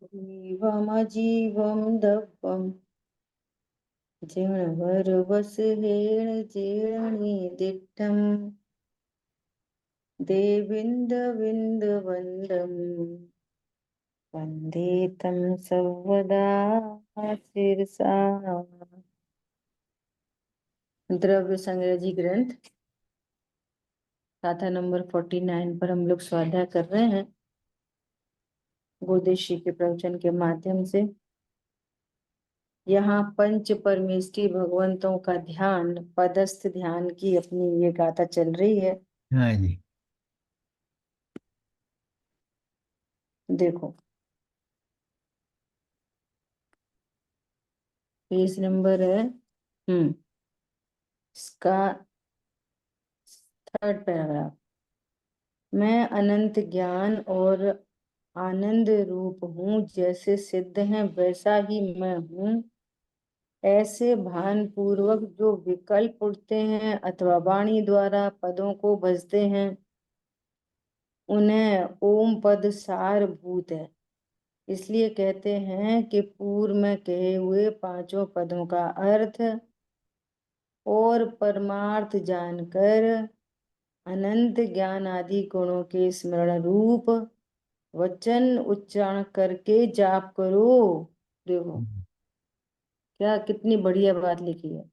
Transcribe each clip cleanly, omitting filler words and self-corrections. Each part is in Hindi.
जीवमजीवं दव्वं जिणवरवसहेण जेणनिदिष्टं देविन्दविन्दवन्दं वन्दे तं सर्वदा शिरसा। द्रव्य संग्रह जी ग्रंथ गाथा नंबर 49 पर हम लोग स्वाध्याय कर रहे हैं गोदेशी के प्रवचन के माध्यम से। यहाँ पंच परमेष्टि भगवंतों का ध्यान, पदस्थ ध्यान की अपनी ये गाथा चल रही है। हाँ जी। देखो पेज नंबर है इसका 3rd पैराग्राफ। मैं अनंत ज्ञान और आनंद रूप हूँ, जैसे सिद्ध है वैसा ही मैं हूँ। ऐसे भान पूर्वक जो विकल्प उठते हैं अथवा वाणी द्वारा पदों को भजते हैं, उन्हें ओम पद सारभूत है। इसलिए कहते हैं कि पूर्व में कहे हुए पांचों पदों का अर्थ और परमार्थ जानकर अनंत ज्ञान आदि गुणों के स्मरण रूप वचन उच्चारण करके जाप करो। देखो क्या कितनी बढ़िया बात लिखी है।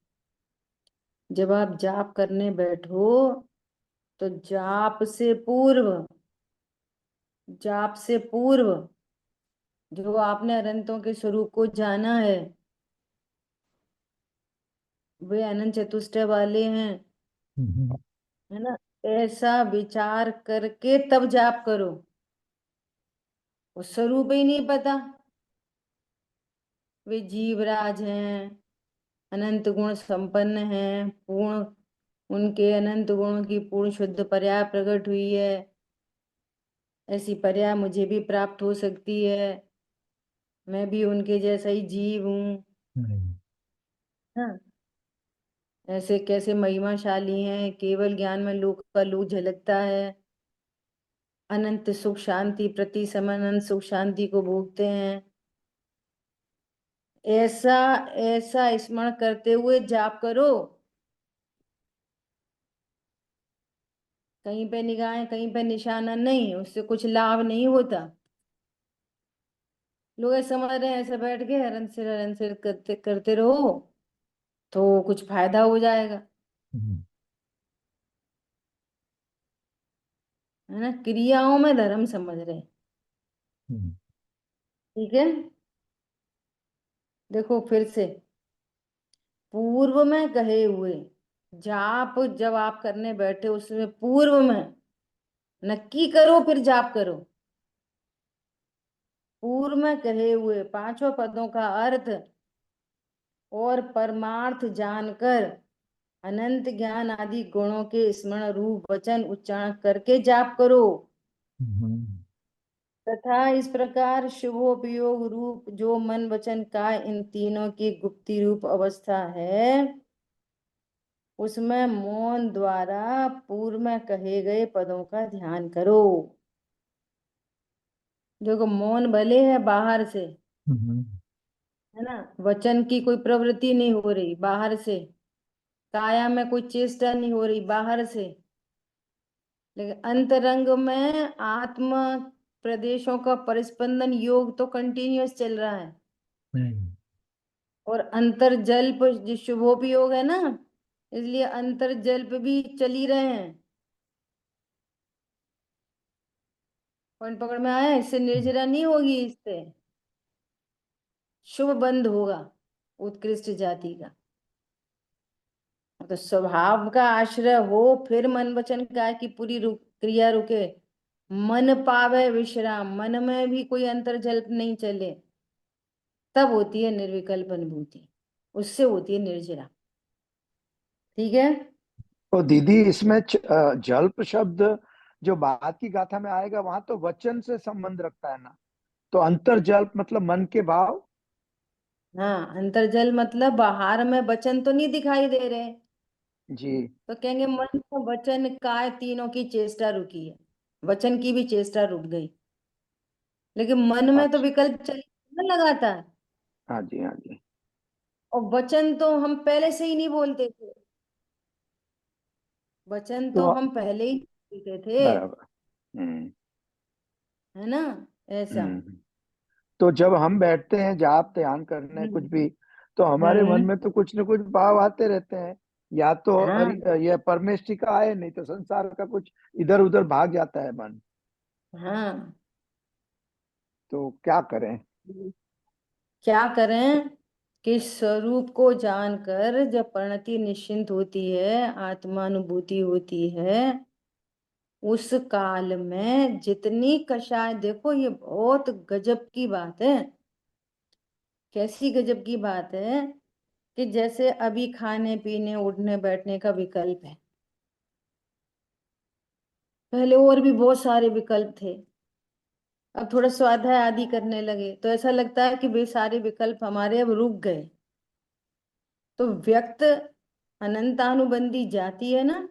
जब आप जाप करने बैठो तो जाप से पूर्व जो आपने अनंतों के स्वरूप को जाना है, वे अनंत चतुष्टय वाले हैं, है ना। ऐसा विचार करके तब जाप करो। वो स्वरूप ही नहीं पता, वे जीवराज हैं, अनंत गुण संपन्न हैं, पूर्ण, उनके अनंत गुणों की पूर्ण शुद्ध पर्याय प्रकट हुई है। ऐसी पर्याय मुझे भी प्राप्त हो सकती है, मैं भी उनके जैसा ही जीव हूँ। हाँ, ऐसे कैसे महिमाशाली हैं, केवल ज्ञान में लोक का लोक झलकता है। अनंत सुख शांति प्रति समय अनंत सुख शांति को भोगते हैं। ऐसा ऐसा स्मरण करते हुए जाप करो। कहीं पे निगाहें कहीं पे निशाना नहीं, उससे कुछ लाभ नहीं होता। लोग ऐसे समझ रहे हैं ऐसे बैठ के हरन सिर करते करते रहो तो कुछ फायदा हो जाएगा, है ना। क्रियाओं में धर्म समझ रहे हैं। ठीक है, देखो फिर से पूर्व में कहे हुए जाप, जब आप करने बैठे उसमें पूर्व में नक्की करो फिर जाप करो। पूर्व में कहे हुए पांचों पदों का अर्थ और परमार्थ जानकर अनंत ज्ञान आदि गुणों के स्मरण रूप वचन उच्चारण करके जाप करो। तथा इस प्रकार शुभोपयोग रूप जो मन वचन का इन तीनों की गुप्ती रूप अवस्था है, उसमें मौन द्वारा पूर्व में कहे गए पदों का ध्यान करो। देखो मौन भले है बाहर से, है ना, वचन की कोई प्रवृत्ति नहीं हो रही बाहर से, काया में कोई चेष्टा नहीं हो रही बाहर से, लेकिन अंतरंग में आत्म प्रदेशों का परिस्पंदन योग तो कंटिन्यूअस चल रहा है। और अंतर्जल्प जो शुभोपयोग है ना, इसलिए अंतर्जल्प भी चल ही रहे हैं। पॉइंट पकड़ में आया। इससे निर्जरा नहीं होगी, इससे शुभ बंध होगा उत्कृष्ट जाति का। तो स्वभाव का आश्रय हो फिर मन वचन काय की पूरी क्रिया रुके, मन पावे विश्राम, मन में भी कोई अंतर्जल्प नहीं चले, तब होती है निर्विकल्प अनुभूति, उससे होती है निर्जरा। ठीक है। तो दीदी इसमें जल्प शब्द जो बाद की गाथा में आएगा वहां तो वचन से संबंध रखता है ना, तो अंतर जल्प मतलब मन के भाव। हाँ, अंतर्जल मतलब बाहर में वचन तो नहीं दिखाई दे रहे, जी। तो कहेंगे मन वचन काय तीनों की चेष्टा रुकी है, वचन की भी चेष्टा रुक गई। लेकिन मन में तो अच्छा। विकल्प चल ना लगातार। हाँ जी, हाँ जी। और वचन तो हम पहले से ही नहीं बोलते थे, वचन तो तो हम पहले ही बोलते थे, बराबर। हम्म। है ना, ऐसा। हम्म। तो जब हम बैठते हैं जाप ध्यान करने कुछ हम्म। भी, तो हमारे मन हम्म। में तो कुछ न कुछ भाव आते रहते हैं। या तो हाँ। ये परमेष्टि का आए, नहीं तो संसार का कुछ इधर उधर भाग जाता है मन। हाँ। तो क्या करें? क्या करें कि स्वरूप को जानकर जब परिणति निश्चिंत होती है, आत्मानुभूति होती है, उस काल में जितनी कषाय, देखो ये बहुत गजब की बात है। कैसी गजब की बात है कि जैसे अभी खाने पीने उठने बैठने का विकल्प है, पहले और भी बहुत सारे विकल्प थे, अब थोड़ा स्वाध्याय आदि करने लगे तो ऐसा लगता है कि वे सारे विकल्प हमारे अब रुक गए। तो व्यक्त अनंतानुबंधी जाति है ना,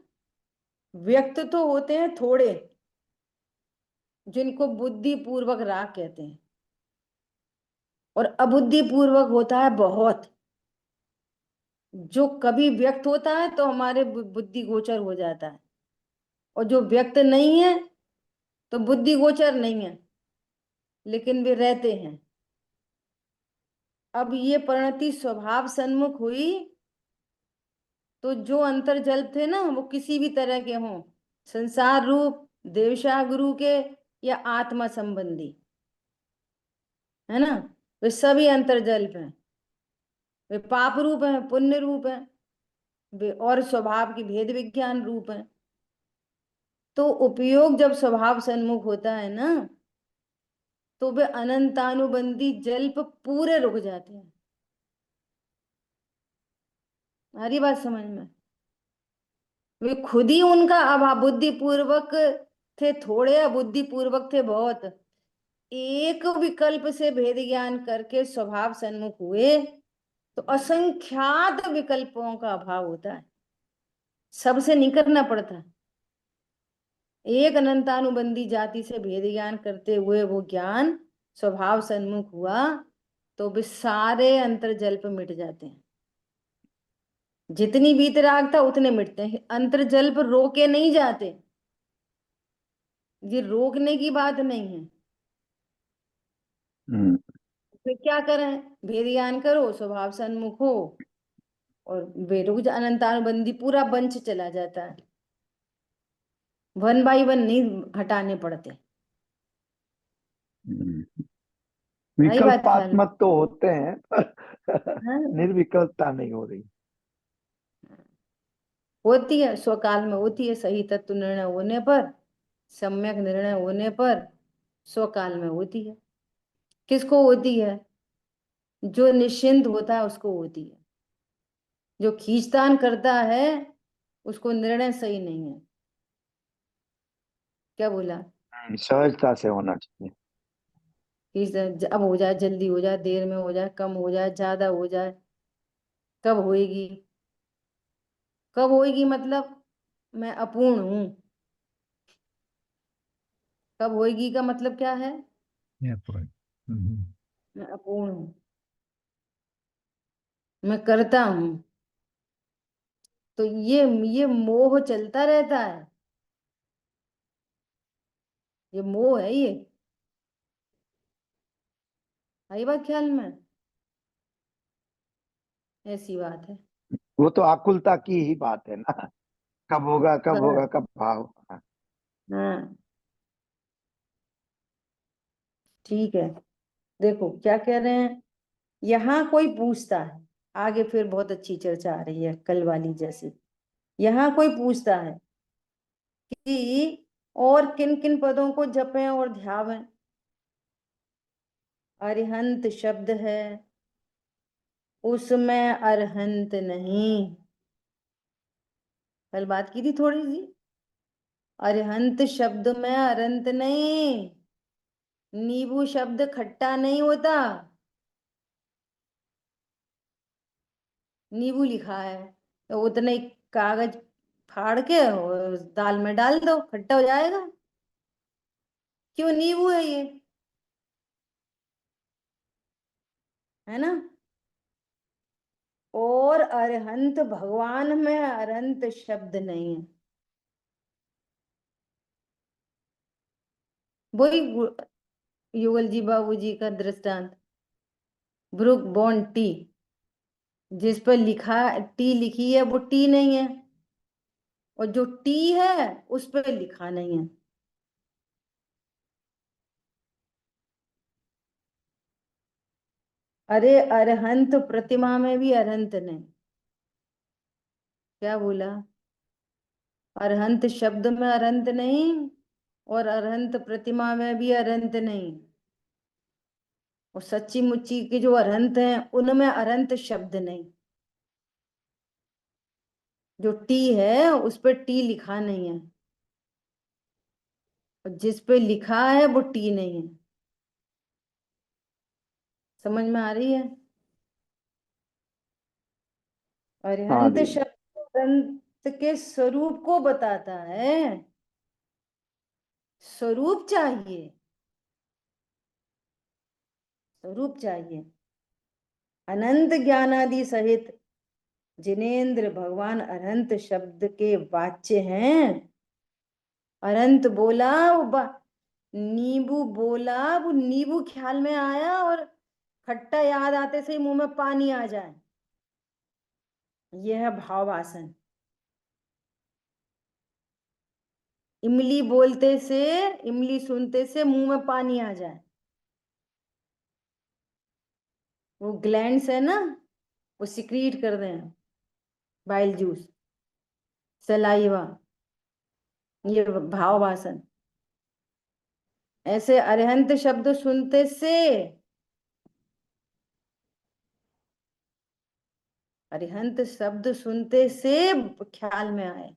व्यक्त तो होते हैं थोड़े, जिनको बुद्धि पूर्वक राग कहते हैं, और अबुद्धि पूर्वक होता है बहुत। जो कभी व्यक्त होता है तो हमारे बुद्धि गोचर हो जाता है, और जो व्यक्त नहीं है तो बुद्धि गोचर नहीं है, लेकिन वे रहते हैं। अब ये परिणति स्वभाव सन्मुख हुई, तो जो अंतर्जल थे ना, वो किसी भी तरह के हों, संसार रूप, देवशा गुरु के, या आत्मा संबंधी, है ना, वे सभी अंतर्जल हैं। वे पाप रूप हैं, पुण्य रूप हैं, वे और स्वभाव की भेद विज्ञान रूप हैं। तो उपयोग जब स्वभाव सन्मुख होता है ना, तो वे अनंतानुबंधी जल्प पूरे रुक जाते हैं। हमारी बात समझ में? वे खुद ही उनका अभाव, बुद्धिपूर्वक थे थोड़े, अबुद्धिपूर्वक थे बहुत। एक विकल्प से भेद ज्ञान करके स्वभाव सन्मुख हुए, तो असंख्यात विकल्पों का अभाव होता है, सबसे नहीं करना पड़ता। एक अनंतानुबंधी जाति से भेद ज्ञान करते हुए वो ज्ञान स्वभाव सन्मुख हुआ, तो भी सारे अंतर्जल्प मिट जाते हैं। जितनी वीतरागता उतने मिटते हैं, अंतर्जल्प रोके नहीं जाते। ये रोकने की बात नहीं है। हम्म। फिर क्या करें, भेद ज्ञान करो, स्वभाव सन्मुख हो, और वे रुक जा, अनंतानुबंधी पूरा बंच चला जाता है, वन बाई वन नहीं हटाने पड़ते। हम्म। आई बात ख्याल में? विकल्पात्मक तो होते हैं पर हाँ, निर्विकल्पता नहीं हो रही। होती है, स्वकाल में होती है, सही तत्व निर्णय होने पर, सम्यक निर्णय होने पर स्वकाल में होती है। किसको होती है? जो निश्चिंत होता है उसको होती है। जो खींचतान करता है उसको निर्णय सही नहीं है। क्या बोला? सहजता से होना चाहिए। अब हो जाए, जल्दी हो जाए, देर में हो जाए, कम हो जाए, ज्यादा हो जाए, कब होएगी? कब होएगी मतलब मैं अपूर्ण हूं। कब होएगी का मतलब क्या है? Yeah, right. हम्म। मैं अपूर्ण हूं, मैं करता हूं। तो ये मोह चलता रहता है, ये मोह है ये। आई बात ख्याल में? ऐसी बात है। वो तो आकुलता की ही बात है ना, कब होगा कब बस। होगा कब भाव। हाँ, ठीक है। देखो क्या कह रहे हैं, यहाँ कोई पूछता है, आगे फिर बहुत अच्छी चर्चा आ रही है कल वाली जैसी। यहाँ कोई पूछता है कि और किन किन पदों को जपें और ध्यावें। अरिहंत शब्द है, उसमें अरहंत नहीं। कल बात की थी थोड़ी सी, अरिहंत शब्द में अरंत नहीं। नींबू शब्द खट्टा नहीं होता। नींबू लिखा है तो उतने ही कागज फाड़ के और दाल में डाल दो, खट्टा हो जाएगा। क्यों? नींबू है ये। है ना। और अरहंत भगवान में अरंत शब्द नहीं है। वही युगल जी बाबू जी का दृष्टांत, ब्रुक बॉन्ड टी, जिस पर लिखा टी लिखी है वो टी नहीं है, और जो टी है उस पर लिखा नहीं है। अरे अरहंत प्रतिमा में भी अरहंत नहीं। क्या बोला? अरहंत शब्द में अरहंत नहीं, और अरहंत प्रतिमा में भी अरहंत नहीं। और सच्ची मुच्ची के जो अरहंत हैं उनमें अरहंत शब्द नहीं। जो टी है उस पर टी लिखा नहीं है, और जिस पे लिखा है वो टी नहीं है। समझ में आ रही है? हाँ अरिहंत दीदी। शब्द अरहंत के स्वरूप को बताता है। स्वरूप चाहिए, स्वरूप चाहिए। अनंत ज्ञानादि सहित जिनेन्द्र भगवान अनंत शब्द के वाच्य हैं। अनंत बोला, नींबू बोला, वो नींबू ख्याल में आया और खट्टा याद आते से ही मुंह में पानी आ जाए, यह है भावासन। इमली बोलते से, इमली सुनते से मुंह में पानी आ जाए, वो ग्लैंड्स है ना, वो सिक्रीट कर रहे हैं बाइल जूस, सलाइवा, ये भाववासन। ऐसे अरिहंत शब्द सुनते से, अरिहंत शब्द सुनते से ख्याल में आए।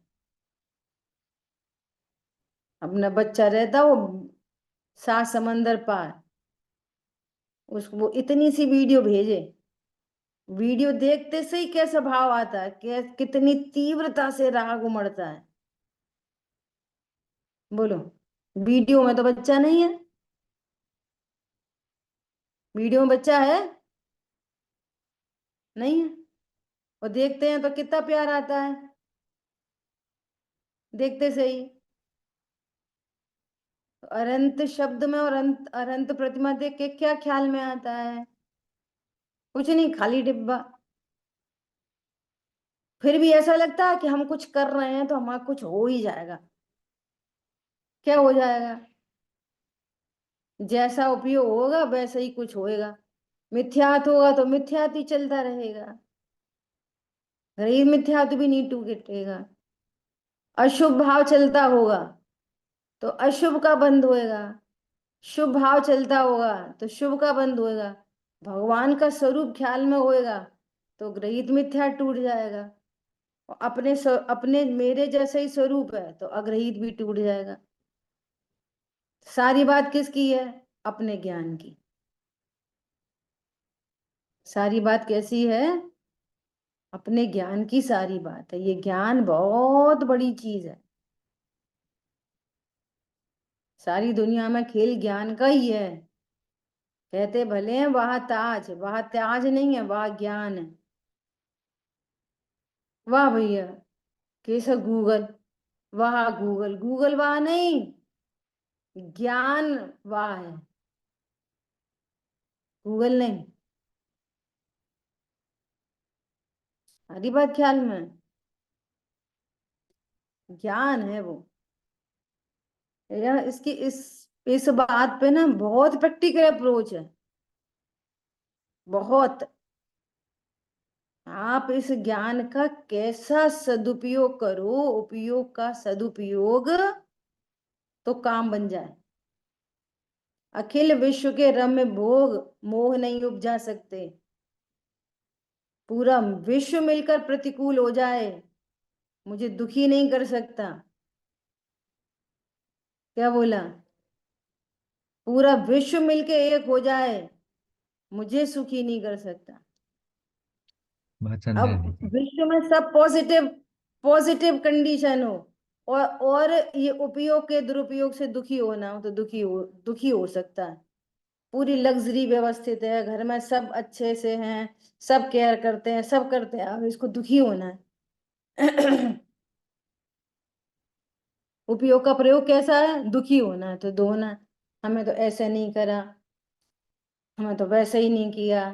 अपना बच्चा रहता वो 7 समंदर पार, उसको वो इतनी सी वीडियो भेजे, वीडियो देखते से ही कैसा भाव आता है, कितनी तीव्रता से राग उमड़ता है। बोलो, वीडियो में तो बच्चा नहीं है, वीडियो में बच्चा है नहीं है, और देखते हैं तो कितना प्यार आता है देखते से ही। तो अनंत शब्द में और अनंत अनंत प्रतिमा देख के क्या ख्याल में आता है? कुछ नहीं, खाली डिब्बा। फिर भी ऐसा लगता है कि हम कुछ कर रहे हैं तो हमारा कुछ हो ही जाएगा। क्या हो जाएगा? जैसा उपयोग होगा वैसा ही कुछ होएगा। मिथ्यात होगा तो मिथ्यात ही चलता रहेगा, गरीब मिथ्यात भी नहीं टूटेगा। अशुभ भाव चलता होगा तो अशुभ का बंद होएगा, शुभ भाव चलता होगा तो शुभ का बंद होएगा। भगवान का स्वरूप ख्याल में होएगा तो ग्रहित मिथ्या टूट जाएगा, और अपने मेरे जैसा ही स्वरूप है तो अग्रहित भी टूट जाएगा। सारी बात किसकी है? अपने ज्ञान की। सारी बात कैसी है? अपने ज्ञान की सारी बात है। ये ज्ञान बहुत बड़ी चीज है। सारी दुनिया में खेल ज्ञान का ही है। कहते भले हैं वहां ताज, वहां ताज नहीं है, वहां ज्ञान है। वाह भैया, कैसा गूगल, वाह गूगल, गूगल वाह नहीं, ज्ञान वाह है, गूगल नहीं। सारी बात ख्याल में, ज्ञान है वो। या इसकी इस बात पे ना बहुत प्रैक्टिकल अप्रोच है, बहुत। आप इस ज्ञान का कैसा सदुपयोग करो, उपयोग का सदुपयोग, तो काम बन जाए। अखिल विश्व के रम्य भोग मोह नहीं उपजा सकते। पूरा विश्व मिलकर प्रतिकूल हो जाए, मुझे दुखी नहीं कर सकता। क्या बोला? पूरा विश्व मिलके एक हो जाए, मुझे सुखी नहीं कर सकता। वचन अब है दीदी। विश्व में सब पॉजिटिव, पॉजिटिव कंडीशन हो, और ये उपयोग के दुरुपयोग से दुखी होना हो तो दुखी हो सकता है। पूरी लग्जरी व्यवस्थित है, घर में सब अच्छे से हैं, सब केयर करते हैं, सब करते हैं, अब इसको दुखी होना है। उपयोग का प्रयोग कैसा है? दुखी होना है तो धोना है। हमें तो ऐसे नहीं करा, हमें तो वैसे ही नहीं किया।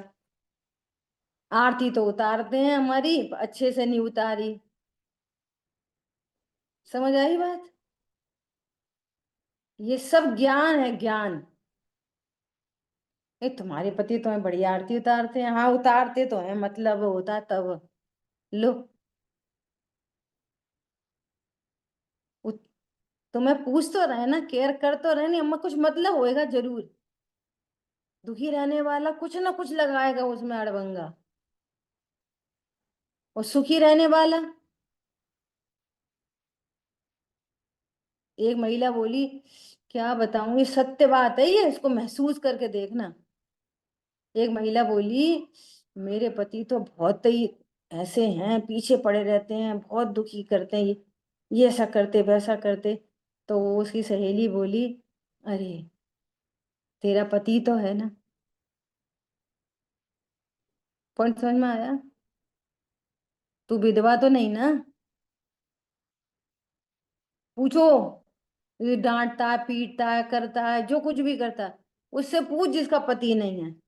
आरती तो उतारते हैं हमारी, अच्छे से नहीं उतारी। समझ आई बात? ये सब ज्ञान है, ज्ञान। ये तुम्हारे पति तो है बढ़िया आरती उतारते हैं, हाँ उतारते तो है, मतलब होता तब। लो, उ- तुम्हें पूछ तो रहे ना, केयर कर तो रहे नहीं, अम्मा कुछ मतलब होएगा जरूर। दुखी रहने वाला कुछ ना कुछ लगाएगा उसमें अड़बंगा, और सुखी रहने वाला। एक महिला बोली, क्या बताऊं, ये सत्य बात है, ये इसको महसूस करके देखना। एक महिला बोली, मेरे पति तो बहुत ही ऐसे हैं, पीछे पड़े रहते हैं, बहुत दुखी करते हैं, ये ऐसा करते वैसा करते। तो उसकी सहेली बोली, अरे तेरा पति तो है ना। पॉइंट समझ में आया? तू विधवा तो नहीं ना? पूछो, ये डांटता है, पीटता है, करता है, जो कुछ भी करता है, उससे पूछ जिसका पति नहीं है।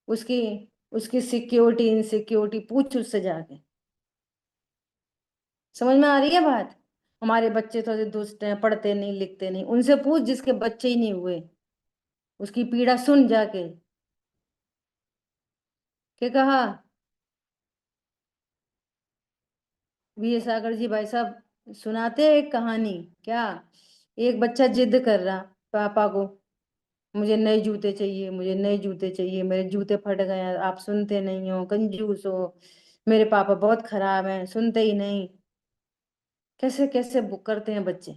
उसकी उसकी सिक्योरिटी इनसिक्योरिटी पूछ उससे जाके। समझ में आ रही है बात? हमारे बच्चे तो ऐसे दुष्ट हैं, पढ़ते नहीं लिखते नहीं, उनसे पूछ जिसके बच्चे ही नहीं हुए। उसकी पीड़ा सुन जाके। क्या कहा? वीर सागर जी भाई साहब सुनाते हैं एक कहानी। क्या? एक बच्चा जिद कर रहा पापा को, मुझे नए जूते चाहिए, मुझे नए जूते चाहिए, मेरे जूते फट गए हैं, आप सुनते नहीं हो, कंजूस हो, मेरे पापा बहुत खराब हैं, सुनते ही नहीं। कैसे कैसे बुक करते हैं बच्चे।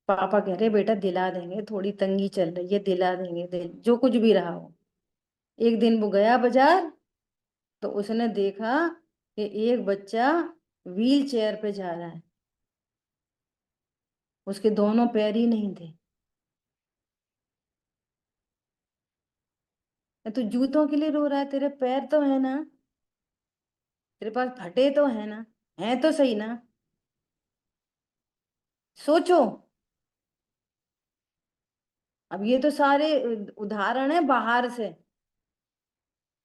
पापा कह रहे बेटा दिला देंगे, थोड़ी तंगी चल रही है, दिला देंगे, जो कुछ भी रहा हो। एक दिन वो गया बाजार, तो उसने देखा कि एक बच्चा व्हील चेयर पे जा रहा है, उसके दोनों पैर ही नहीं थे। तो जूतों के लिए रो रहा है, तेरे पैर तो है ना, तेरे पास फटे तो है ना, है तो सही ना। सोचो। अब ये तो सारे उदाहरण है बाहर से।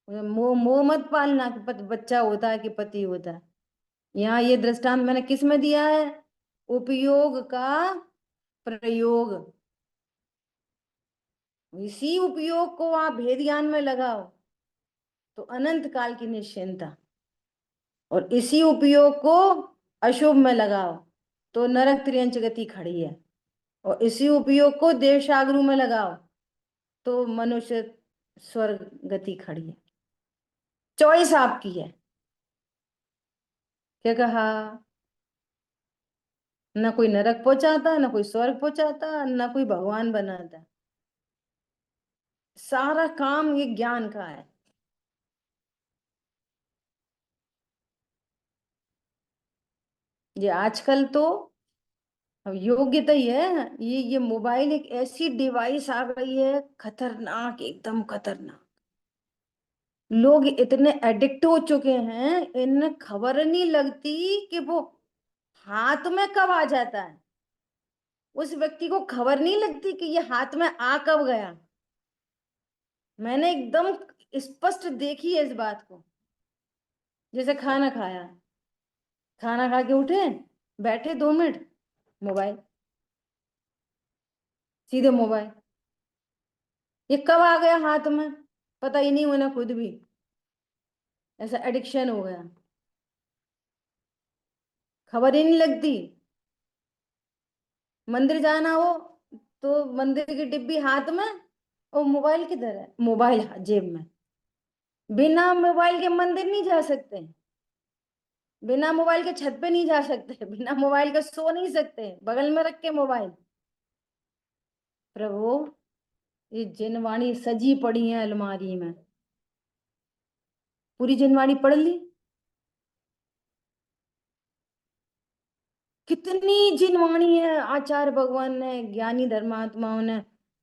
मोह मोह मत पालना कि बच्चा होता है कि पति होता है। यहाँ ये दृष्टांत मैंने किस में दिया है? उपयोग का प्रयोग। इसी उपयोग को आप भेद ज्ञान में लगाओ तो अनंत काल की निश्चिंता, और इसी उपयोग को अशुभ में लगाओ तो नरक त्रियंच गति खड़ी है, और इसी उपयोग को देवशागरु में लगाओ तो मनुष्य स्वर्ग गति खड़ी है। चॉइस आपकी है। क्या कहा? ना कोई नरक पहुंचाता, ना कोई स्वर्ग पहुंचाता, ना कोई भगवान बनाता। सारा काम ये ज्ञान का है। ये आजकल तो अब योग्यता ही है। ये मोबाइल एक ऐसी डिवाइस आ गई है, खतरनाक, एकदम खतरनाक। लोग इतने एडिक्ट हो चुके हैं, इन्हें खबर नहीं लगती कि वो हाथ में कब आ जाता है। उस व्यक्ति को खबर नहीं लगती कि ये हाथ में आ कब गया। मैंने एकदम स्पष्ट देखी है इस बात को। जैसे खाना खाया, खाना खा के उठे, बैठे 2 मिनट, मोबाइल, सीधे मोबाइल। ये कब आ गया हाथ में, पता ही नहीं होना खुद भी। ऐसा एडिक्शन हो गया, खबर ही नहीं लगती। मंदिर जाना हो तो मंदिर की डिब्बी हाथ में, और मोबाइल किधर है? मोबाइल जेब में। बिना मोबाइल के मंदिर नहीं जा सकते, बिना मोबाइल के छत पे नहीं जा सकते, बिना मोबाइल के सो नहीं सकते, बगल में रख के मोबाइल। प्रभु, ये जिनवाणी सजी पड़ी है अलमारी में, पूरी जिनवाणी पढ़ ली। कितनी जिनवाणी है आचार्य भगवान ने, ज्ञानी धर्मात्माओं ने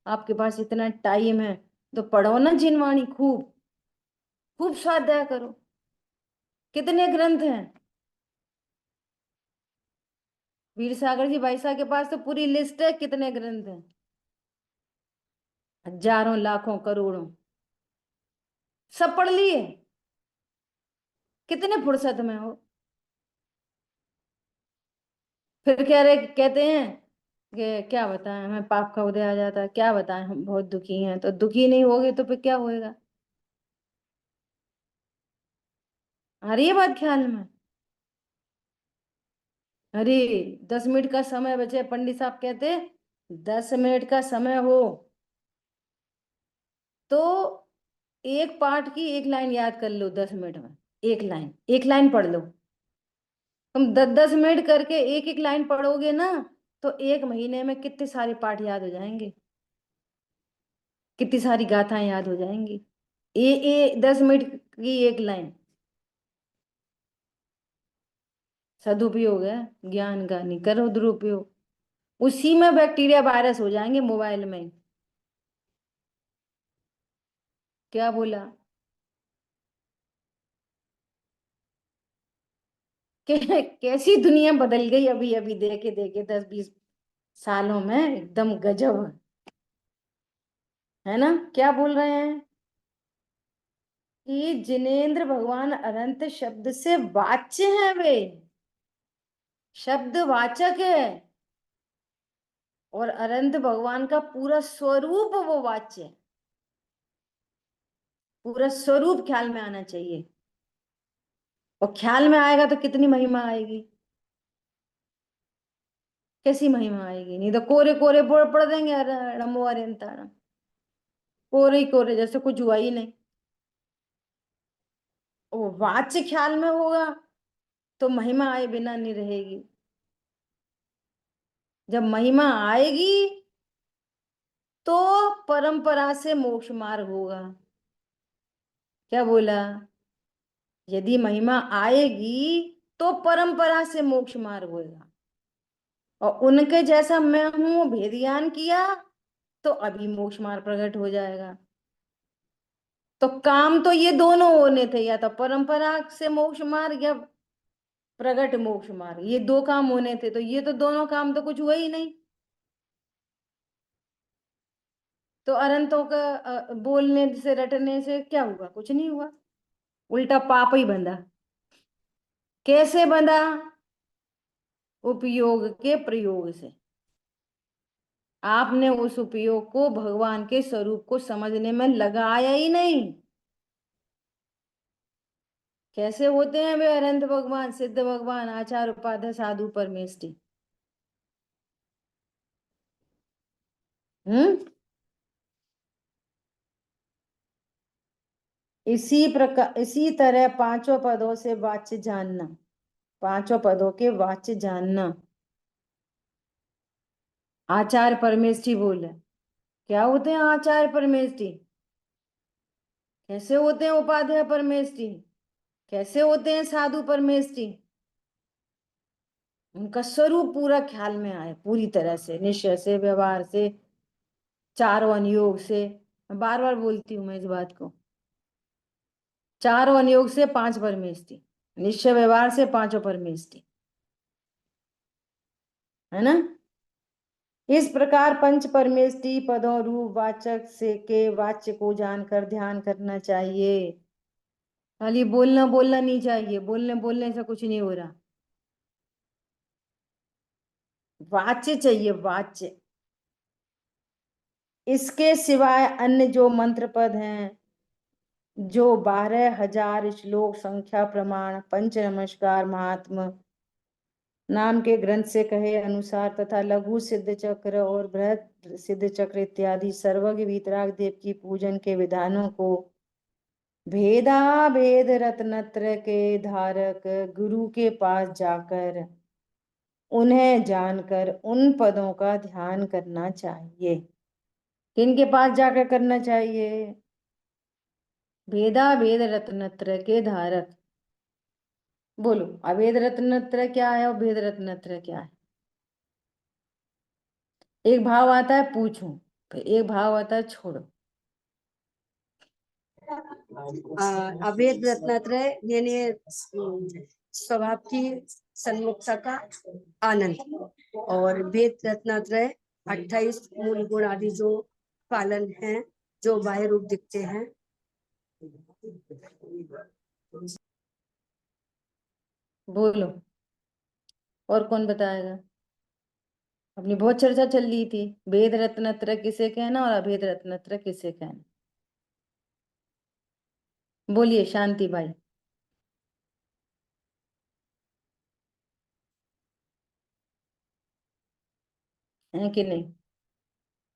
आपके पास इतना टाइम है तो पढ़ो ना जिनवाणी, खूब खूब स्वाध्याय करो। कितने ग्रंथ हैं वीर सागर जी भाई साहब के पास, तो पूरी लिस्ट है कितने ग्रंथ हैं, हजारों लाखों करोड़ों, सब पढ़ लिए। कितने फुर्सत में हो। फिर कह रहे कहते हैं कि क्या बताएं हमें पाप का उदय आ जाता है, क्या बताएं हम बहुत दुखी हैं। तो दुखी नहीं होगे तो फिर क्या होएगा। आ रही है बात ख्याल में। अरे 10 मिनट का समय बचे, पंडित साहब कहते 10 मिनट का समय हो तो एक पाठ की एक लाइन याद कर लो 10 मिनट में। एक लाइन पढ़ लो। तुम 10 10 मिनट करके एक एक लाइन पढ़ोगे ना, तो एक महीने में कितने सारे पाठ याद हो जाएंगे, कितनी सारी गाथाएं याद हो जाएंगी। 10 मिनट की एक लाइन। सदुपयोग है ज्ञान का, नहीं करो दुरुपयोग। उसी में बैक्टीरिया वायरस हो जाएंगे मोबाइल में। क्या बोला कैसी दुनिया बदल गई अभी अभी, देखे देखे 10 20 सालों में, एकदम गजब है ना। क्या बोल रहे हैं कि जिनेंद्र भगवान अनंत शब्द से वाच्य है, वे शब्द वाचक है, और अनंत भगवान का पूरा स्वरूप वो वाच्य है। पूरा स्वरूप ख्याल में आना चाहिए, और ख्याल में आएगा तो कितनी महिमा आएगी, कैसी महिमा आएगी। नहीं तो कोरे कोरे पढ़ देंगे, नमो अरियंताणम, कोरे ही कोरे जैसे कुछ हुआ ही नहीं। वो वाच्य ख्याल में होगा तो महिमा आए बिना नहीं रहेगी। जब महिमा आएगी तो परंपरा से मोक्ष मार्ग होगा। क्या बोला, यदि महिमा आएगी तो परंपरा से मोक्ष मार्ग होगा। और उनके जैसा मैं हूं भेद ज्ञान किया तो अभी मोक्ष मार्ग प्रकट हो जाएगा। तो काम तो ये दोनों होने थे, या तो परंपरा से मोक्ष मार्ग या प्रगट मोक्ष मार्ग, ये दो काम होने थे। तो ये तो दोनों काम तो कुछ हुआ ही नहीं। तो अरंतों का बोलने से रटने से क्या हुआ, कुछ नहीं हुआ, उल्टा पाप ही बंधा। कैसे बंधा, उपयोग के प्रयोग से। आपने उस उपयोग को भगवान के स्वरूप को समझने में लगाया ही नहीं। कैसे होते हैं वे अनंत भगवान, सिद्ध भगवान, आचार उपाध्याय, साधु परमेष्टि। हम्म। इसी प्रकार इसी तरह पांचों पदों से वाच्य जानना, पांचों पदों के वाच्य जानना। आचार्य परमेष्टि बोले, क्या होते हैं आचार्य परमेष्टि, कैसे होते हैं उपाध्याय परमेष्टि, कैसे होते हैं साधु परमेष्टि। उनका स्वरूप पूरा ख्याल में आए, पूरी तरह से, निश्चय से, व्यवहार से, चारों अनुयोग से। बार बार बोलती हूँ मैं इस बात को। चारों अनुयोग से 5 परमेष्टि, निश्चय व्यवहार से 5 परमेष्टि, है ना। इस प्रकार 5 परमेष्टि पदों रूप वाचक से के वाच्य को जानकर ध्यान करना चाहिए। खाली बोलना बोलना नहीं चाहिए, बोलने बोलने से कुछ नहीं हो रहा। वाच्य चाहिए, वाच्य। इसके सिवाय अन्य जो मंत्र पद हैं, जो 12,000 श्लोक संख्या प्रमाण पंच नमस्कार महात्मा नाम के ग्रंथ से कहे अनुसार तथा लघु सिद्ध चक्र और बृहद सिद्ध चक्र इत्यादि सर्वज्ञ वीतराग देव की पूजन के विधानों को भेदा भेद रत्नत्र के धारक गुरु के पास जाकर उन्हें जानकर उन पदों का ध्यान करना चाहिए। किनके पास जाकर करना चाहिए, भेदा भेद रत्नत्र के धारक। बोलो, अभेद रत्नत्र क्या है और भेद रत्नत्र क्या है। एक भाव आता है पूछूं, फिर एक भाव आता है छोड़ो। अभेद रत्नत्रय यानी स्वभाव की सन्मुखता का आनंद, और भेद रत्नत्रय 28 मूल गुण आदि जो पालन है, जो बाह्य रूप दिखते हैं। बोलो और कौन बताएगा। अपनी बहुत चर्चा चल रही थी, भेद रत्नत्रय किसे कहना और अभेद रत्नत्रय किसे कहना। बोलिए शांति भाई। है कि नहीं?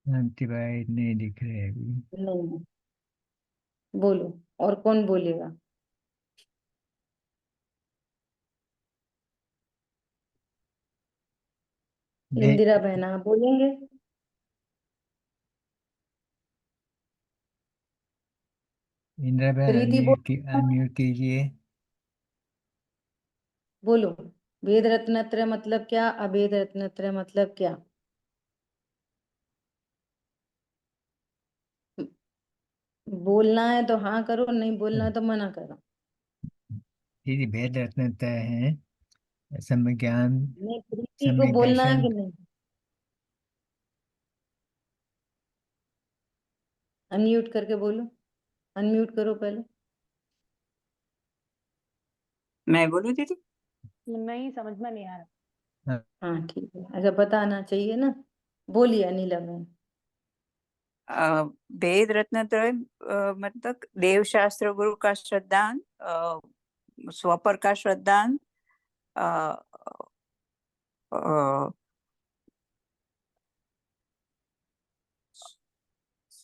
शांति भाई नहीं दिख रहे अभी। नहीं। बोलो और कौन बोलेगा। भेद इंदिरा बहना बोलेंगे। इंदिरा बहन प्रीति अनम्यूट कीजिए। बोलो भेद रत्नत्रय मतलब क्या, अभेद रत्नत्रय मतलब क्या। बोलना है तो हाँ करो, नहीं बोलना है तो मना करो। यदि भेद रत्नत्रय है सम्य ज्ञान, नहीं, प्रीति को सम्यक बोलना है दर्शन। कि नहीं। अनम्यूट करके बोलो, अनम्यूट करो पहले। मैं बोलूं दीदी? नहीं, समझ में नहीं आ रहा। हाँ, हाँ ठीक है, ऐसा बताना चाहिए ना। बोलिए अनिला बहन। वेद रत्नत्रय मतलब देव शास्त्र गुरु का श्रद्धान, स्वपर का श्रद्धान,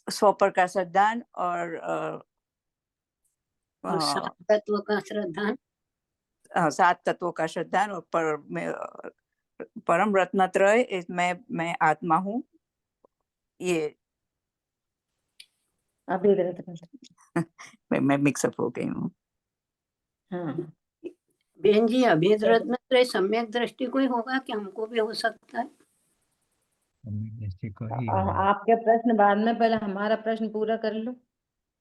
स्वपर का श्रद्धान और सात तत्व का श्रद्धान, 7 तत्वों का श्रद्धान, और परम रत्नत्रय इसमें मैं आत्मा हूँ। ये अभेद रत्नत्रय। मैं मिक्सअप हो गई हूँ। हाँ बहन जी अभेद रत्नत्रय सम्यक दृष्टि को ही होगा कि हमको भी हो सकता है? सम्यक दृष्टि को ही होगा। आपके प्रश्न बाद में, पहले हमारा प्रश्न पूरा कर लो।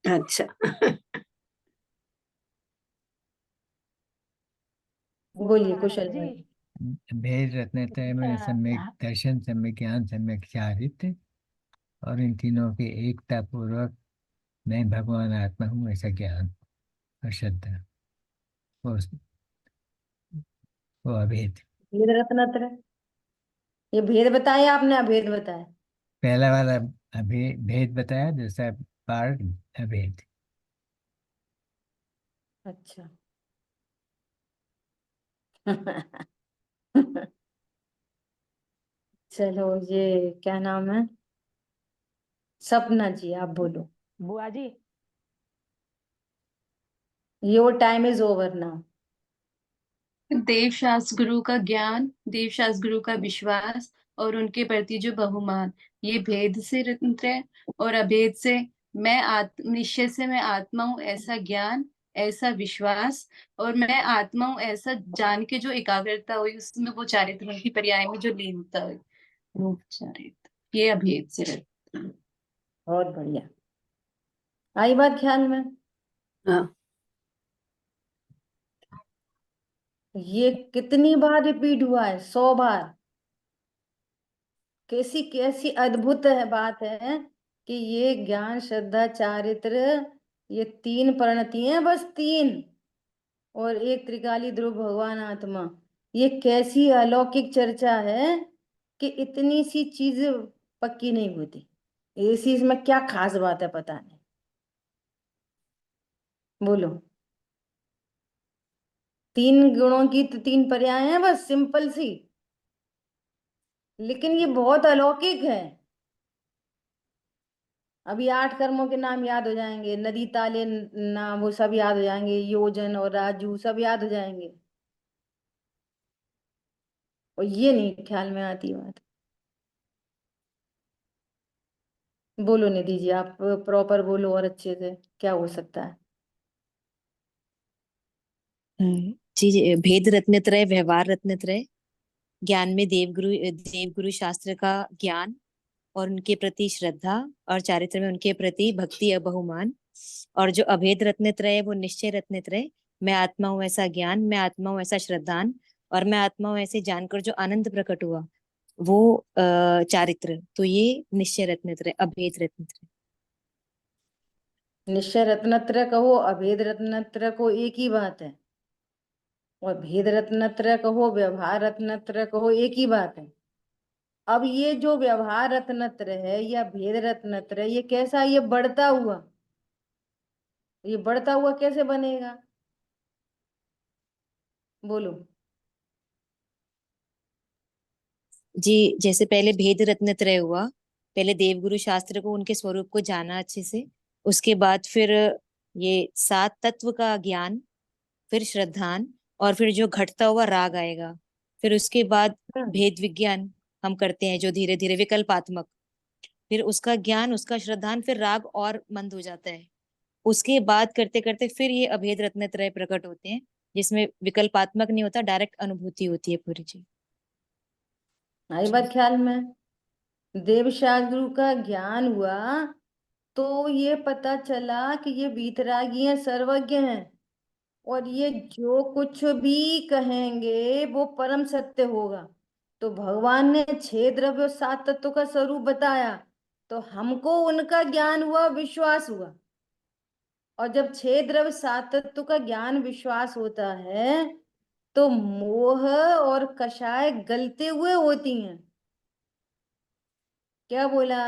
अच्छा। बोलिए कुशल भाई। भेद रत्नत्रय में सम्यक दर्शन, सम्यक ज्ञान, सम्यक चारित्र, और इन तीनों की एकता पूर्वक मैं भगवान आत्मा हूँ ऐसा ज्ञान और श्रद्धा, वो वो अभेद। भेद रत्नत्रय, ये भेद बताया आपने, अभेद बताया। पहला वाला भेद बताया, दूसरा पार्ट अभेद। अच्छा। चलो ये क्या नाम है, सपना जी आप बोलो। बुआ जी, your time is over now. देवशास्त्र गुरु का ज्ञान, देवशास्त्र गुरु का विश्वास और उनके प्रति जो बहुमान, ये भेद से रत्नत्रय, और अभेद से मैं निश्चय से मैं आत्मा हूँ ऐसा ज्ञान, ऐसा विश्वास, और मैं आत्मा हूँ ऐसा जान के जो एकाग्रता हुई उसमें, वो चारित्र उनकी पर्याय में जो लीनता हुई, रूप चारित्र, ये अभेद से रत्नत्रय। बहुत बढ़िया, आई बात ख्याल में। हाँ। ये कितनी बार रिपीट हुआ है, 100 बार। कैसी कैसी अद्भुत है बात है कि ये ज्ञान श्रद्धा चारित्र, ये 3 परिणति हैं, बस 3, और एक त्रिकाली ध्रुव भगवान आत्मा। ये कैसी अलौकिक चर्चा है कि इतनी सी चीज पक्की नहीं होती। इसी इसमें क्या खास बात है पता नहीं। बोलो। 3 गुणों की तो 3 पर्याय हैं, बस सिंपल सी, लेकिन ये बहुत अलौकिक है। अभी 8 कर्मों के नाम याद हो जाएंगे, नदी ताले नाम वो सब याद हो जाएंगे, योजन और राजू सब याद हो जाएंगे, और ये नहीं ख्याल में आती बात। बोलो निधि जी, आप प्रॉपर बोलो और अच्छे से, क्या हो सकता है। जी, भेद रत्नत्रय, व्यवहार रत्नत्रय, ज्ञान में देवगुरु शास्त्र का ज्ञान, और उनके प्रति श्रद्धा, और चारित्र में उनके प्रति भक्ति या बहुमान। और जो अभेद रत्न त्रय है वो निश्चय रत्न त्रय, मैं आत्मा हूँ ऐसा ज्ञान, मैं आत्मा हूँ ऐसा श्रद्धान, और मैं आत्मा हूँ ऐसे जानकर जो आनंद प्रकट हुआ वो चारित्र। तो ये निश्चय रत्न त्रय, अभेद रत्न त्रय। निश्चय रत्नत्रय कहो, अभेद रत्नत्रय को, एक ही बात है। और भेद रत्नत्रय कहो, व्यवहार रत्नत्रय कहो, एक ही बात है। अब ये जो व्यवहार रत्नत्रय है या भेद रत्नत्रय, ये कैसा, ये बढ़ता हुआ, ये बढ़ता हुआ कैसे बनेगा, बोलो। जी, जैसे पहले भेद रत्न त्रय हुआ, पहले देवगुरु शास्त्र को, उनके स्वरूप को जाना अच्छे से, उसके बाद फिर ये सात तत्व का ज्ञान, फिर श्रद्धान, और फिर जो घटता हुआ राग आएगा, फिर उसके बाद भेद विज्ञान हम करते हैं जो धीरे धीरे विकल्पात्मक, फिर उसका ज्ञान, उसका श्रद्धान, फिर राग और मंद हो जाता है। उसके बाद करते करते फिर ये अभेद रत्न त्रय प्रकट होते हैं, जिसमें विकल्पात्मक नहीं होता, डायरेक्ट अनुभूति होती है पूरी चीज। आई बात ख्याल में। देवशास्त्रु का ज्ञान हुआ तो ये पता चला कि ये वीतरागी हैं, सर्वज्ञ हैं, और ये जो कुछ भी कहेंगे वो परम सत्य होगा। तो भगवान ने 6 द्रव्य और 7 तत्वों का स्वरूप बताया, तो हमको उनका ज्ञान हुआ, विश्वास हुआ। और जब 6 द्रव्य 7 तत्व का ज्ञान विश्वास होता है तो मोह और कषाय गलते हुए होती हैं। क्या बोला,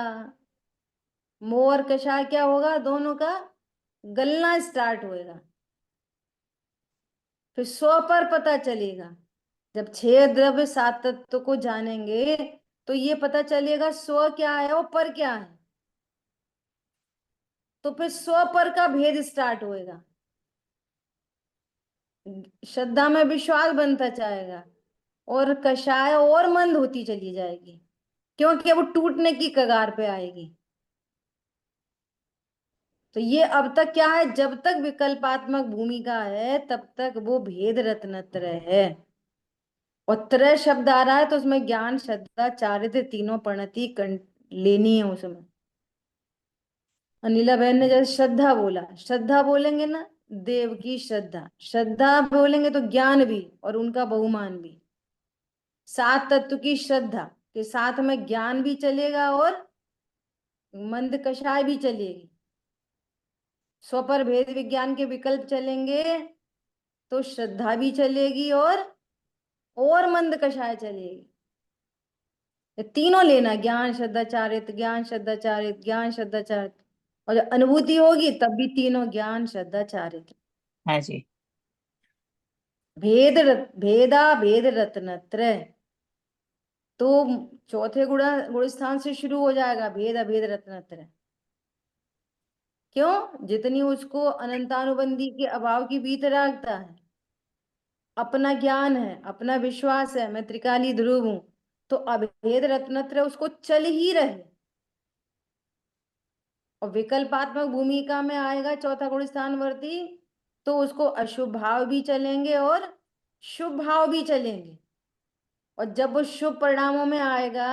मोह और कषाय क्या होगा, दोनों का गलना स्टार्ट होएगा। फिर 100 पर पता चलेगा। जब 6 द्रव्य 7 तत्व को जानेंगे तो ये पता चलेगा 100 क्या है और पर क्या है। तो फिर 100 पर का भेद स्टार्ट होएगा, श्रद्धा में विश्वास बनता जाएगा, और कषाय और मंद होती चली जाएगी, क्योंकि वो टूटने की कगार पे आएगी। तो ये अब तक क्या है, जब तक विकल्पात्मक भूमिका है तब तक वो भेद रत्नत्रय है। और त्रय शब्द आ रहा है तो उसमें ज्ञान, श्रद्धा, चारित्र तीनों परिणति लेनी है उसमें। अनिला बहन ने जैसे श्रद्धा बोला, श्रद्धा बोलेंगे ना, देव की श्रद्धा, श्रद्धा बोलेंगे तो ज्ञान भी और उनका बहुमान भी। 7 तत्व की श्रद्धा के साथ में ज्ञान भी चलेगा और मंद कषाय भी चलेगी। स्वपर भेद विज्ञान के विकल्प चलेंगे तो श्रद्धा भी चलेगी और मंद कषाय चलेगी। ये तीनों लेना, ज्ञान श्रद्धा चारित्र, ज्ञान श्रद्धा चारित्र, ज्ञान श्रद्धा चारित्र। और जब अनुभूति होगी तब भी तीनों, ज्ञान श्रद्धा चारित्र। हाँ जी। भेदा भेद रत्नत्रय, तो चौथे गुण स्थान से शुरू हो जाएगा भेद अभेद रत्नत्रय। क्यों, जितनी उसको अनंतानुबंधी के अभाव की वीतरागता है, अपना ज्ञान है, अपना विश्वास है, मैं त्रिकाली ध्रुव हूं, तो अभेद रत्नत्रय उसको चल ही रहे। और विकल्पात्मक भूमिका में आएगा चौथा गुण स्थान वर्ती, तो उसको अशुभ भाव भी चलेंगे और शुभ भाव भी चलेंगे। और जब वो शुभ परिणामों में आएगा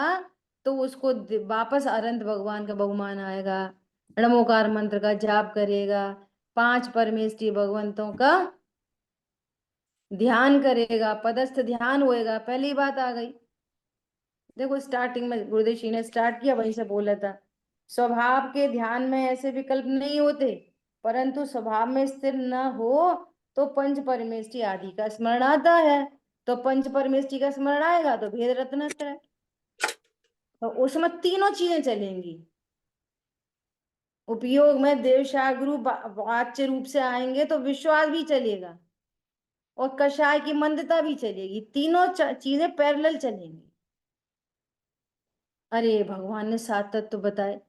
तो उसको वापस अनंत भगवान का बहुमान आएगा, नमोकार मंत्र का जाप करेगा, 5 परमेष्टि भगवंतों का ध्यान करेगा, पदस्थ ध्यान होएगा। पहली बात आ गई, देखो स्टार्टिंग में गुरुदेव जी ने स्टार्ट किया वहीं से बोला था, स्वभाव के ध्यान में ऐसे विकल्प नहीं होते, परंतु स्वभाव में स्थिर न हो तो पंच परमेष्टि आदि का स्मरण आता है। तो पंच परमेष्टि का स्मरण आएगा तो भेद रत्नत्रय, तो उसमें तीनों चीजें चलेंगी। उपयोग में देवशागुरु वाच्य रूप से आएंगे तो विश्वास भी चलेगा और कषाय की मंदता भी चलेगी, तीनों चीजें पैरेलल चलेंगी। अरे भगवान ने 7 तत्व बताए,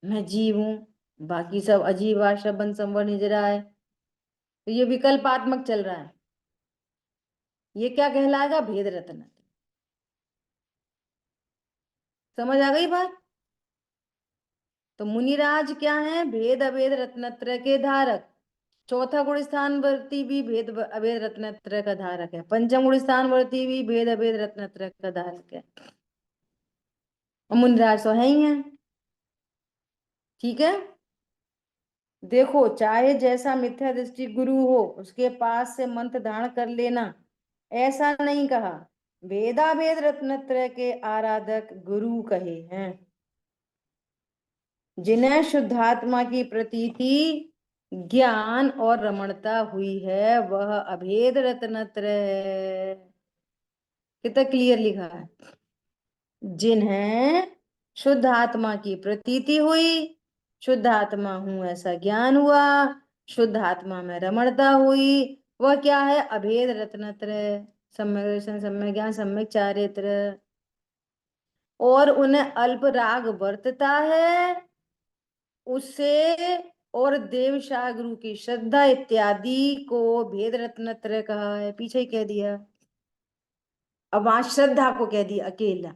मैं जीव हूं, बाकी सब अजीब आशा बन संवर निजरा है, तो ये विकल्पात्मक चल रहा है। ये क्या कहलाएगा, भेद रत्न। समझ आ गई बात। तो मुनिराज क्या है, भेद अभेद रत्नत्रय के धारक। चौथा गुण स्थान वर्ती भी भेद अभेद रत्नत्रय का धारक है, पंचम गुण स्थान वर्ती भी भेद अभेद रत्नत्रय का धारक है। और मुनिराज तो है ही है। ठीक है, देखो चाहे जैसा मिथ्या दृष्टि गुरु हो उसके पास से मंत्र धारण कर लेना, ऐसा नहीं कहा। वेदा वेद रत्नत्रय के आराधक गुरु कहे हैं, जिन्हें शुद्धात्मा की प्रतीति ज्ञान और रमणता हुई है, वह अभेद रत्नत्रय है। कितना क्लियर लिखा है, जिन्हें शुद्ध आत्मा की प्रतीति हुई, शुद्ध आत्मा हूं ऐसा ज्ञान हुआ, शुद्ध आत्मा में रमणता हुई, वह क्या है? अभेद रत्नत्रय, सम्यक दर्शन, सम्यक ज्ञान, सम्यक चारित्र। और उन्हें अल्प राग वर्तता है उससे, और देव गुरु की श्रद्धा इत्यादि को भेद रत्नत्रय कहा है। पीछे ही कह दिया, अब वहां श्रद्धा को कह दिया अकेला।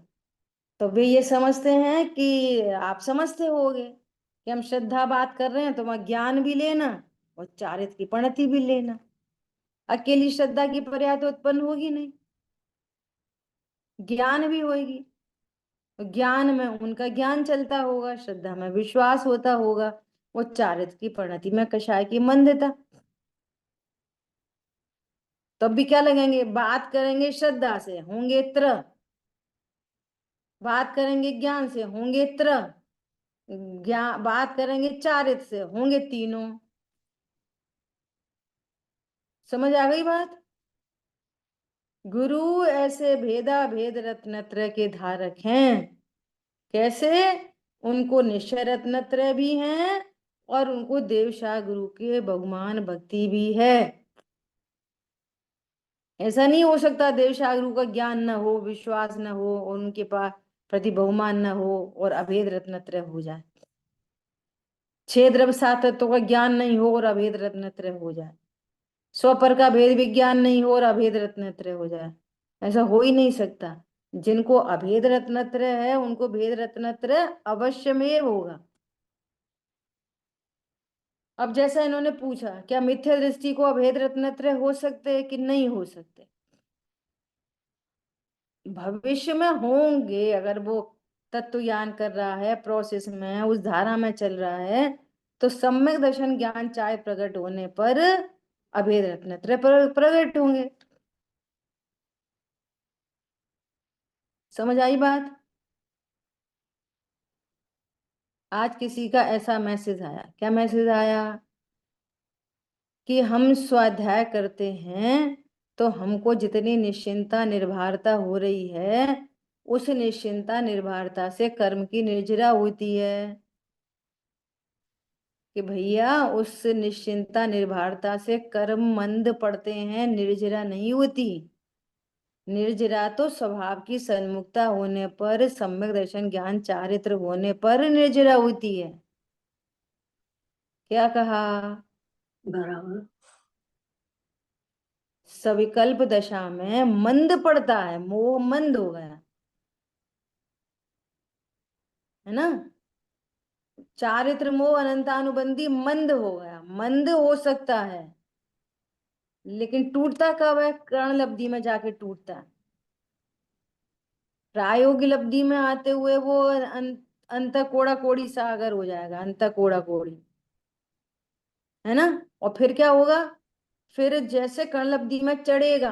तो वे ये समझते हैं कि आप समझते होगे कि हम श्रद्धा बात कर रहे हैं, तो वहां ज्ञान भी लेना और चारित्र की प्रणति भी लेना। अकेली श्रद्धा की पर्याय तो उत्पन्न होगी नहीं, ज्ञान भी होगी। तो ज्ञान में उनका ज्ञान चलता होगा, श्रद्धा में विश्वास होता होगा, वो चारित्र की प्रणति में कषाय की मंदता। तब भी क्या लगेंगे? बात करेंगे श्रद्धा से होंगे त्र, बात करेंगे ज्ञान से होंगे त्र, ज्ञान बात करेंगे चारित्र से होंगे तीनों। समझ आ गई बात? गुरु ऐसे भेदा भेद रत्नत्रय के धारक हैं। कैसे? उनको निश्चय रत्नत्रय भी हैं और उनको देवशाह गुरु के बहुमान भक्ति भी है। ऐसा नहीं हो सकता देवशाह गुरु का ज्ञान न हो, विश्वास न हो और उनके पास प्रति बहुमान न हो और अभेद रत्नत्रय हो जाए। 6 द्रव्य 7 तत्वों का ज्ञान नहीं हो और अभेद रत्नत्रय हो जाए। 100 पर का भेद विज्ञान नहीं हो और अभेद रत्नत्रय हो जाए, ऐसा हो ही नहीं सकता। जिनको अभेद रत्नत्रय है उनको भेद रत्नत्रय अवश्य में होगा। अब जैसा इन्होंने पूछा, क्या मिथ्या दृष्टि को अभेद रत्नत्रय हो सकते हैं कि नहीं हो सकते? भविष्य में होंगे, अगर वो तत्व ज्ञान कर रहा है, प्रोसेस में उस धारा में चल रहा है, तो सम्यक दर्शन ज्ञान चाहे प्रकट होने पर अभेद रत्नत्रय प्रकट होंगे। समझ आई बात? आज किसी का ऐसा मैसेज आया, क्या मैसेज आया? कि हम स्वाध्याय करते हैं तो हमको जितनी निश्चिंता निर्भरता हो रही है, उस निश्चिंता निर्भरता से कर्म की निर्जरा होती है। कि भैया उस निश्चिंता निर्भरता से कर्म मंद पड़ते हैं, निर्जरा नहीं होती। निर्जरा तो स्वभाव की सन्मुखता होने पर, सम्यक दर्शन ज्ञान चारित्र होने पर निर्जरा होती है। क्या कहा? बराबर। सविकल्प दशा में मंद पड़ता है, मोह मंद हो गया है ना। चारित्र मोह अनंतानुबंधी मंद हो गया, मंद हो सकता है, लेकिन टूटता कब है? कर्ण लब्धि में जाके टूटता है। प्रायोगिक लब्धि में आते हुए वो अंत कोड़ा कोड़ी सागर हो जाएगा, अंत कोड़ा कोड़ी, है ना। और फिर क्या होगा? फिर जैसे कर्ण लब्धि में चढ़ेगा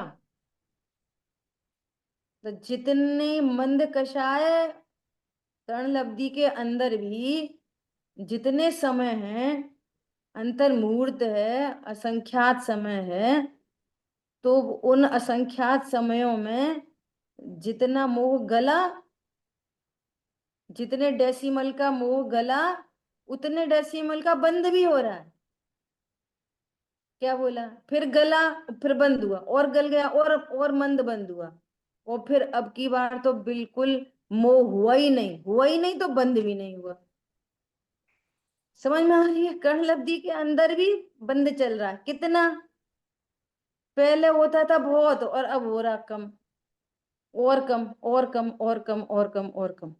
तो जितने मंद कषाय कर्ण लब्धि के अंदर भी जितने समय हैं, अंतर मुहूर्त है, असंख्यात समय है, तो उन असंख्यात समयों में जितना मोह गला, जितने डेसिमल का मोह गला, उतने डेसिमल का बंद भी हो रहा है। क्या बोला? फिर गला, फिर बंद हुआ, और गल गया, और मंद बंद हुआ, और फिर अब की बार तो बिल्कुल मोह हुआ ही नहीं, हुआ ही नहीं तो बंद भी नहीं हुआ। समझ में आ रही है? कर्ण लब्धि के अंदर भी बंद चल रहा है। कितना? पहले होता था बहुत और अब हो रहा कम, और कम और कम और कम और कम और कम।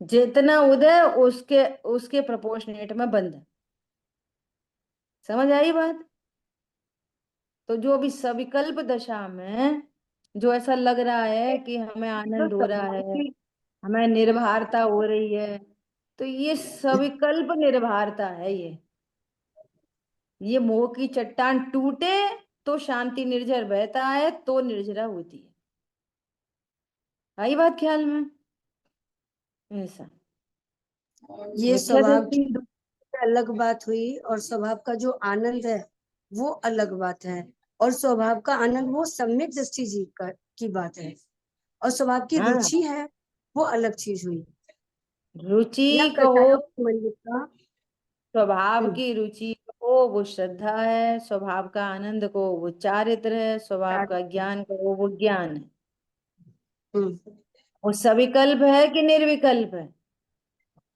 जितना उदय उसके उसके प्रोपोर्शनेट में बंद है। समझ आई बात? तो जो भी सविकल्प दशा में जो ऐसा लग रहा है कि हमें तो आनंद हो रहा है, हमें निर्भरता हो रही है, तो ये सविकल्प निर्भरता है। ये मोह की चट्टान टूटे तो शांति निर्झर बहता है, तो निर्जरा होती है। आई बात ख्याल में? ऐसा ये मिथ्या स्वभाव दृष्टि की अलग बात हुई, और स्वभाव का जो आनंद है वो अलग बात है। और स्वभाव का आनंद वो सम्यक दृष्टि की बात है, और स्वभाव की हाँ, रुचि है वो अलग चीज हुई। रुचि या कहो, कटाया मल्लिका। स्वभाव की रुचि को वो श्रद्धा है, स्वभाव का आनंद को वो चारित्र है, स्वभाव का ज्ञान को वो ज्ञान है। वो सविकल्प है कि निर्विकल्प है?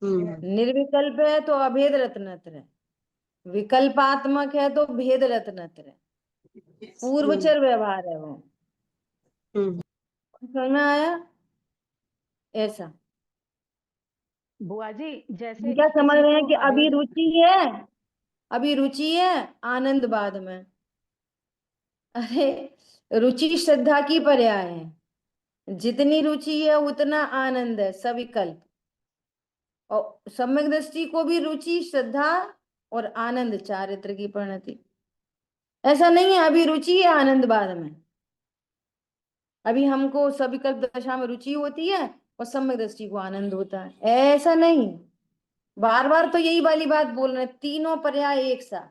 निर्विकल्प है तो अभेद रत्नत्र है, विकल्पात्मक है तो भेद रत्नत्र है, पूर्वचर व्यवहार है वो। समझ में आया? ऐसा बुआ जी, हम जैसे क्या समझ किसी रहे हैं को कि अभी अभेद। रुचि है, अभी रुचि है आनंद बाद में। अरे, रुचि श्रद्धा की पर्याय है। जितनी रुचि है उतना आनंद है, सविकल्प। और सम्यक दृष्टि को भी रुचि श्रद्धा और आनंद चारित्र की परिणति। ऐसा नहीं है अभी रुचि है आनंद बाद में। अभी हमको सविकल्प दशा में रुचि होती है और सम्यक दृष्टि को आनंद होता है, ऐसा नहीं। बार बार तो यही वाली बात बोल रहे हैं, तीनों पर्याय एक साथ।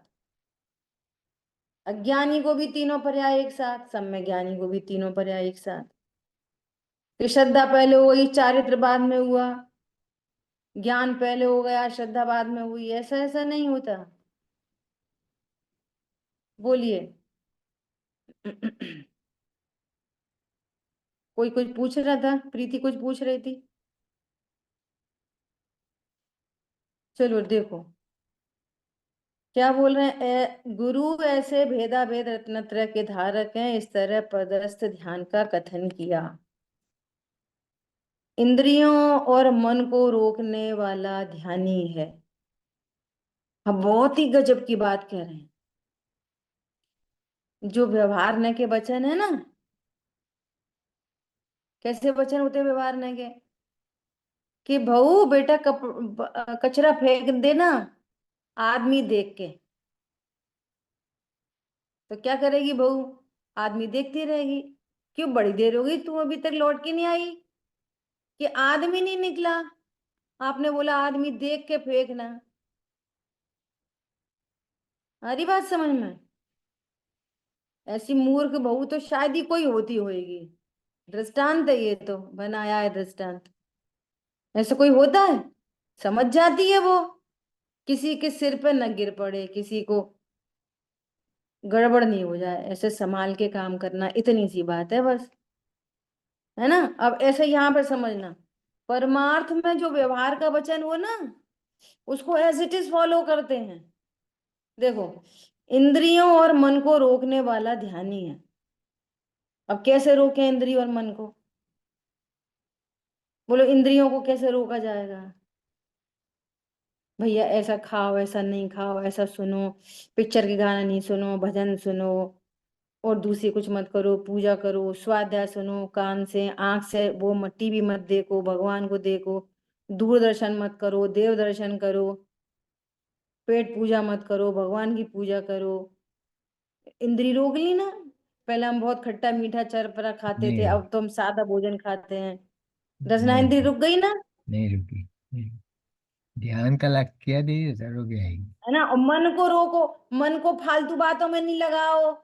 अज्ञानी को भी तीनों पर्याय एक साथ, सम्यक ज्ञानी को भी तीनों पर्याय एक साथ। फिर श्रद्धा पहले हुई, चारित्र बाद में हुआ, ज्ञान पहले हो गया, श्रद्धा बाद में हुई। ऐसा ऐसा नहीं होता। बोलिए। कोई कुछ पूछ रहा था, प्रीति कुछ पूछ रही थी। चलो देखो क्या बोल रहे हैं। गुरु ऐसे भेदा भेद रत्नत्रय के धारक हैं, इस तरह पदस्थ ध्यान का कथन किया। इंद्रियों और मन को रोकने वाला ध्यानी है। हम बहुत ही गजब की बात कह रहे हैं। जो व्यवहार न के वचन है ना, कैसे वचन होते व्यवहार न के? कि बहू बेटा कचरा फेंक देना आदमी देख के। तो क्या करेगी बहू? आदमी देखती रहेगी। क्यों बड़ी देर हो गई, तू अभी तक लौट के नहीं आई? कि आदमी नहीं निकला, आपने बोला आदमी देख के फेंकना। आ रही बात समझ में? ऐसी मूर्ख बहू तो शायद ही कोई होती होएगी। दृष्टांत है, ये तो बनाया है दृष्टांत। ऐसा कोई होता है? समझ जाती है वो, किसी के सिर पे न गिर पड़े, किसी को गड़बड़ नहीं हो जाए, ऐसे संभाल के काम करना, इतनी सी बात है बस। है ना? अब ऐसे यहाँ पे समझना, परमार्थ में जो व्यवहार का वचन हो ना, उसको एज इट इज फॉलो करते हैं। देखो, इंद्रियों और मन को रोकने वाला ध्यानी है। अब कैसे रोके इंद्रिय और मन को? बोलो, इंद्रियों को कैसे रोका जाएगा? भैया ऐसा खाओ, ऐसा नहीं खाओ, ऐसा सुनो, पिक्चर के गाना नहीं सुनो, भजन सुनो, और दूसरी कुछ मत करो, पूजा करो, स्वाध्याय सुनो, कान से आंख से वो टीवी मत देखो, भगवान को देखो, दूरदर्शन मत करो, देव दर्शन करो, पेट पूजा मत करो, भगवान की पूजा करो। इंद्री रोक ली ना। पहले हम बहुत खट्टा मीठा चरपरा खाते थे, नहीं अब तो हम सादा भोजन खाते हैं। रचना नहीं इंद्री रुक गई ना? नहीं रुकी, नहीं। ध्यान का लग किया दीजिए, जरूर आएगी। है ना? और मन को रोको, मन को फालतू बातों में नहीं लगाओ,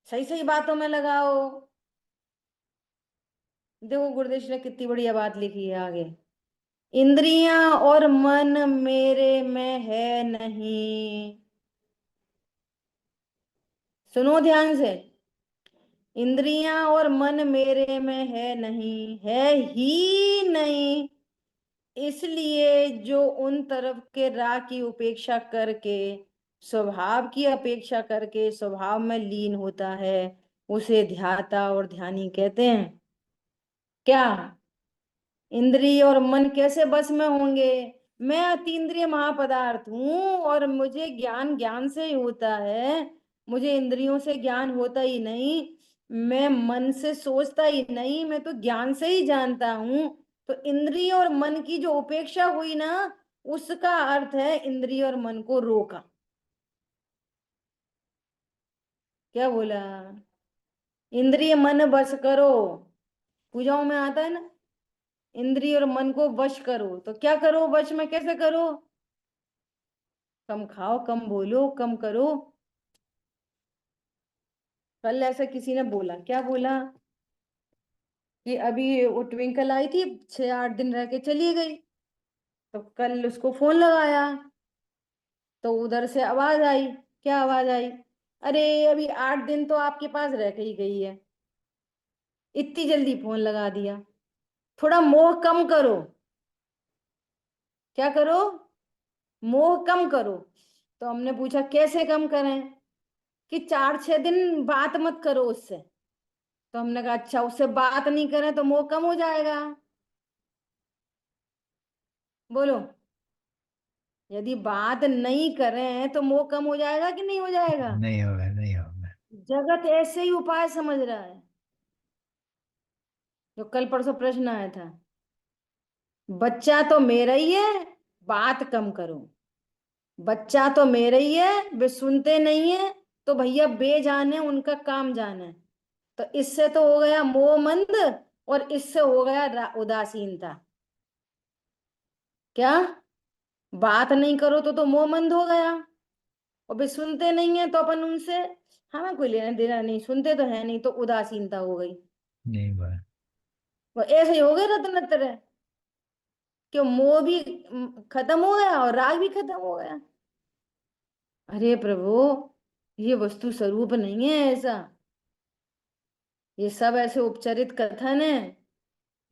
सही सही बातों में लगाओ। देखो गुरुदेव ने कितनी बढ़िया बात लिखी है आगे। इंद्रियां और मन मेरे में है नहीं। सुनो ध्यान से। इंद्रियां और मन मेरे में है नहीं, है ही नहीं। इसलिए जो उन तरफ के राह की उपेक्षा करके, स्वभाव की अपेक्षा करके स्वभाव में लीन होता है, उसे ध्याता और ध्यानी कहते हैं। क्या? इंद्रिय और मन कैसे बस में होंगे? मैं अतीन्द्रिय महापदार्थ हूं, और मुझे ज्ञान ज्ञान से ही होता है, मुझे इंद्रियों से ज्ञान होता ही नहीं। मैं मन से सोचता ही नहीं, मैं तो ज्ञान से ही जानता हूं। तो इंद्रिय और मन की जो उपेक्षा हुई ना, उसका अर्थ है इंद्रिय और मन को रोका। क्या बोला? इंद्रिय मन वश करो, पूजाओं में आता है ना, इंद्रिय और मन को वश करो। तो क्या करो? वश में कैसे करो? कम खाओ, कम बोलो, कम करो। कल ऐसा किसी ने बोला, क्या बोला कि अभी वो ट्विंकल आई थी, 6-8 दिन रह के चली गई। तो कल उसको फोन लगाया तो उधर से आवाज आई। क्या आवाज आई? अरे अभी 8 दिन तो आपके पास रह के ही गई है, इतनी जल्दी फोन लगा दिया। थोड़ा मोह कम करो। क्या करो? मोह कम करो। तो हमने पूछा कैसे कम करें? कि 4-6 दिन बात मत करो उससे। तो हमने कहा अच्छा, उससे बात नहीं करें तो मोह कम हो जाएगा। बोलो, यदि बात नहीं करें तो मोह कम हो जाएगा कि नहीं हो जाएगा? नहीं होगा, नहीं होगा। जगत ऐसे ही उपाय समझ रहा है। जो कल परसों प्रश्न आया था, बच्चा तो मेरा ही है, बात कम करो। बच्चा तो मेरा ही है, वे सुनते नहीं है, तो भैया बेजाने उनका काम जाने। तो इससे तो हो गया मोह मंद, और इससे हो गया उदासीनता। क्या? बात नहीं करो तो मोह मंद हो गया, और वे सुनते नहीं है तो अपन उनसे हमें कोई लेना देना नहीं, सुनते तो है नहीं, तो उदासीनता हो गई। नहीं हुआ। वो ऐसे ही हो गए रत्नत्र, कि मोह भी खत्म हो गया और राग भी खत्म हो गया। अरे प्रभु, ये वस्तु स्वरूप नहीं है ऐसा, ये सब ऐसे उपचरित कथन है।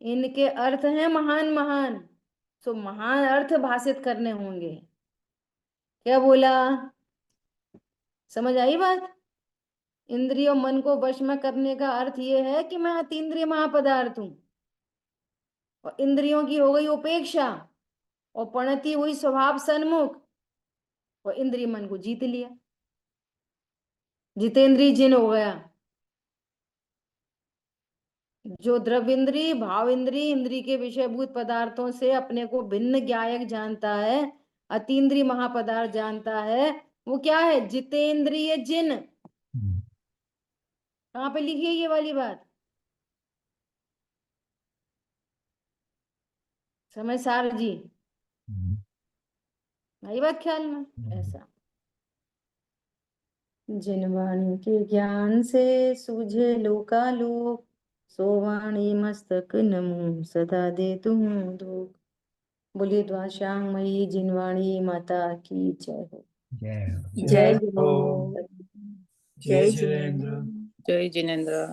इनके अर्थ हैं महान महान, तो महान अर्थ भाषित करने होंगे। क्या बोला? समझ आई बात? इंद्रियों मन को वश में करने का अर्थ ये है कि मैं अतीन्द्रिय महापदार्थ हूं, और इंद्रियों की हो गई उपेक्षा, और प्रणति हुई स्वभाव सन्मुख, और इंद्रिय मन को जीत लिया, जितेंद्रिय जिन हो गया। जो द्रव्य इंद्रिय, भाव इंद्रिय, इंद्रिय के विषयभूत पदार्थों से अपने को भिन्न ज्ञायक जानता है, अतीन्द्रिय महापदार्थ जानता है, वो क्या है? जितेंद्रिय जिन। कहाँ पे लिखी है ये वाली बात? समय सार जी, आई बात ख्याल में? ऐसा, जिन वाणी के ज्ञान से सूझे लोकालोक, सो वाणी मस्तक नमो सदा दे तुम दुख। बोलिए द्वाशांग मई जिनवाणी माता की जय हो। जय हो। जय गुरु। जय जिनेंद्र। जय जिनेन्द्र।